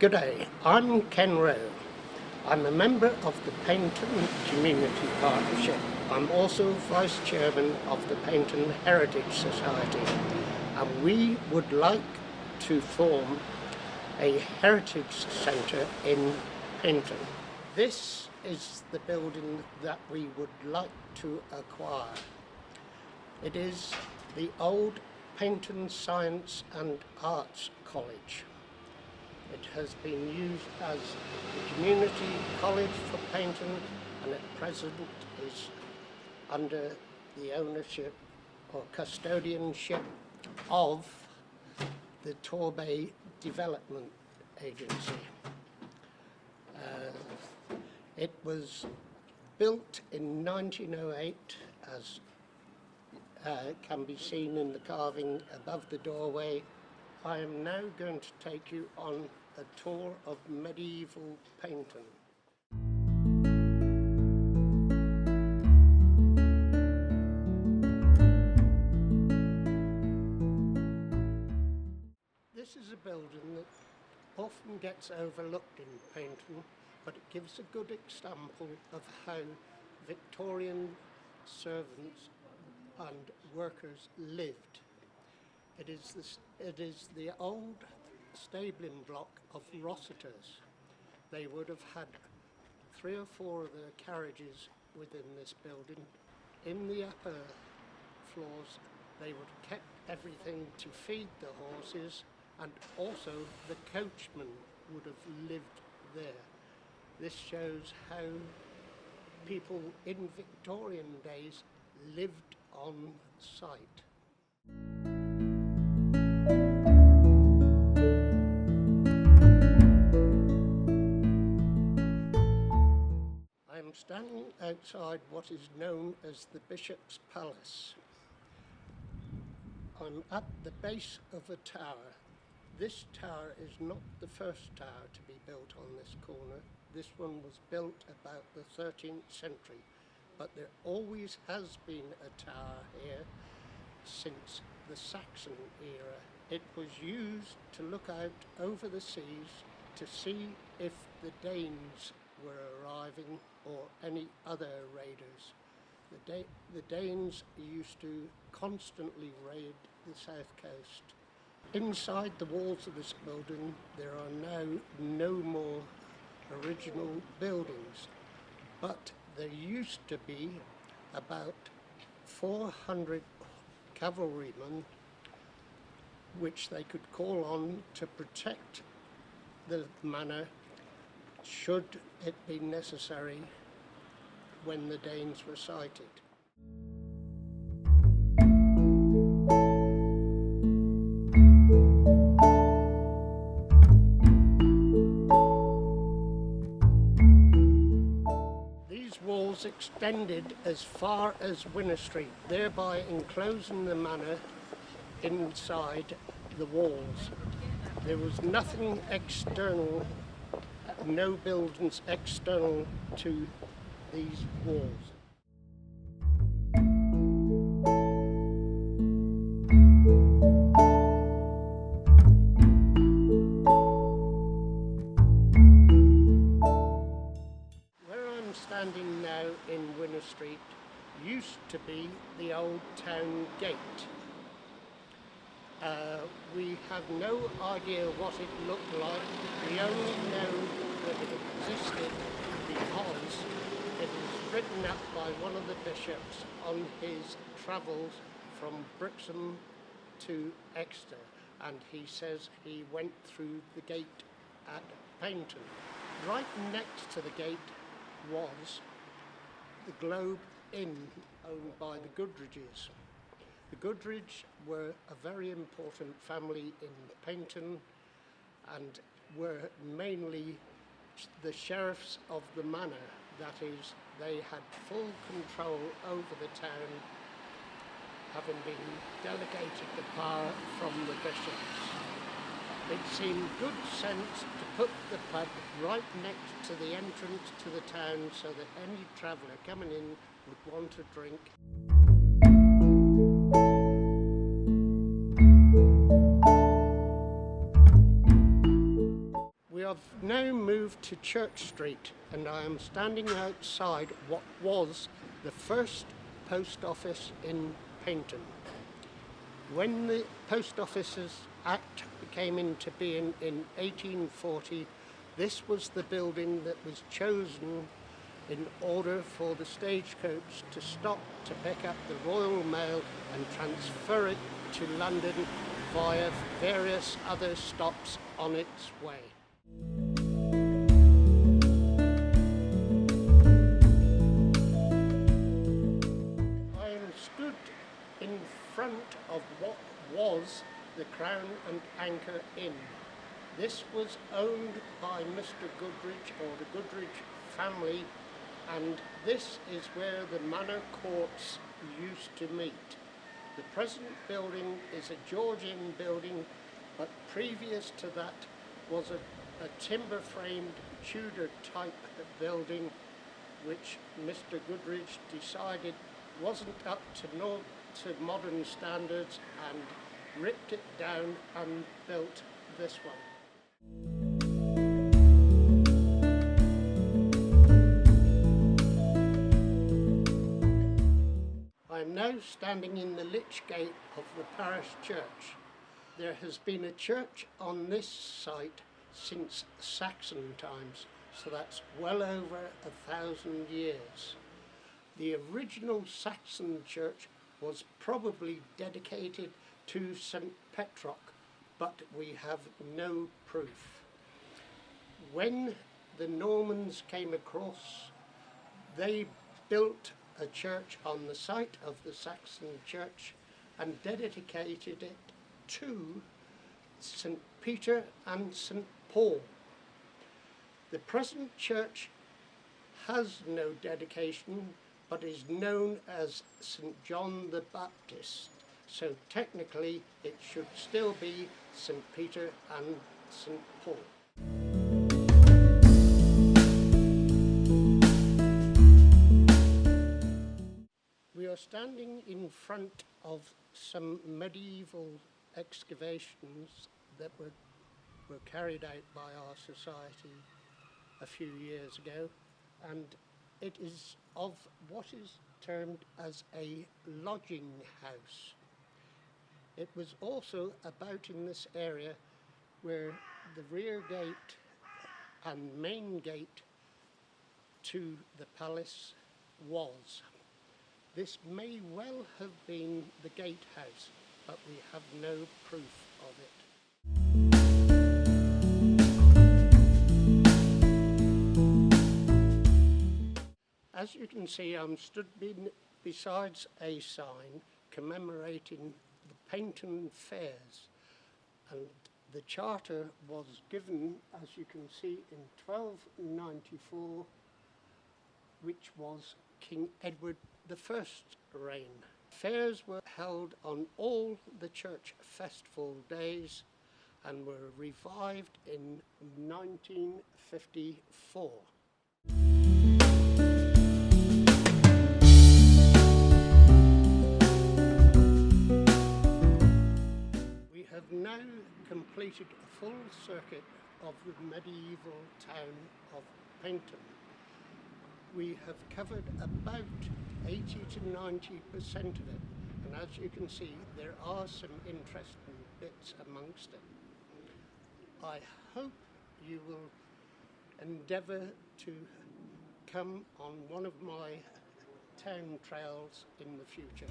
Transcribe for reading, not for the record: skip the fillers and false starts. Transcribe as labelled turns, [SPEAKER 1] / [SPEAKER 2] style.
[SPEAKER 1] G'day, I'm Ken Rowe. I'm a member of the Paignton Community Partnership. I'm also Vice Chairman of the Paignton Heritage Society, and we would like to form a heritage centre in Paignton. This is the building that we would like to acquire. It is the Old Paignton Science and Arts College. It has been used as the community college for Paignton, and at present is under the ownership or custodianship of the Torbay Development Agency. It was built in 1908, as can be seen in the carving above the doorway. I am now going to take you on a tour of medieval Paignton. This is a building that often gets overlooked in Paignton, but it gives a good example of how Victorian servants and workers lived. It is the old stabling block of Rossiter's. They would have had 3 or 4 of their carriages within this building. In the upper floors, they would have kept everything to feed the horses, and also the coachman would have lived there. This shows how people in Victorian days lived on site. I am standing outside what is known as the Bishop's Palace. I'm at the base of a tower. This tower is not the first tower to be built on this corner. This one was built about the 13th century, but there always has been a tower here since the Saxon era. It was used to look out over the seas to see if the Danes were arriving or any other raiders. The Danes used to constantly raid the south coast. Inside the walls of this building, there are now no more original buildings, but there used to be about 400 cavalrymen which they could call on to protect the manor should it be necessary when the Danes were sighted. These walls extended as far as Winner Street, thereby enclosing the manor inside the walls. There was nothing external, no buildings external to these walls. Where I'm standing now in Winner Street used to be the Old Town Gate. We have no idea what it looked like. We only know that it existed because it was written up by one of the bishops on his travels from Brixham to Exeter, and he says he went through the gate at Paignton. Right next to the gate was the Globe Inn, owned by the Goodridges. The Goodridge were a very important family in Paignton and were mainly the sheriffs of the manor. That is, they had full control over the town, having been delegated the power from the bishops. It seemed good sense to put the pub right next to the entrance to the town so that any traveller coming in would want to drink. now moved to Church Street and I am standing outside what was the first post office in Paignton. When the Post Offices Act came into being in 1840, this was the building that was chosen in order for the stagecoach to stop to pick up the Royal Mail and transfer it to London via various other stops on its way. I am stood in front of what was the Crown and Anchor Inn. This was owned by Mr. Goodrich or the Goodrich family, and this is where the manor courts used to meet. The present building is a Georgian building, but previous to that was a timber-framed Tudor type of building which Mr. Goodrich decided wasn't up to modern standards and ripped it down and built this one. I am now standing in the lych gate of the parish church. There has been a church on this site since Saxon times, so that's well over 1,000 years. The original Saxon church was probably dedicated to St. Petroc, but we have no proof. When the Normans came across, they built a church on the site of the Saxon church and dedicated it to St. Peter and St. Paul. The present church has no dedication, but is known as St. John the Baptist. So technically it should still be St. Peter and St. Paul. We are standing in front of some medieval excavations that were carried out by our society a few years ago, and it is of what is termed as a lodging house. It was also about in this area where the rear gate and main gate to the palace was. This may well have been the gatehouse, but we have no proof of it. As you can see, I'm stood besides a sign commemorating the Paignton Fairs, and the charter was given, as you can see, in 1294, which was King Edward I's reign. Fairs were held on all the church festival days and were revived in 1954. We have now completed a full circuit of the medieval town of Paignton. We have covered about 80 to 90% of it, and as you can see, there are some interesting bits amongst it. I hope you will endeavour to come on one of my town trails in the future.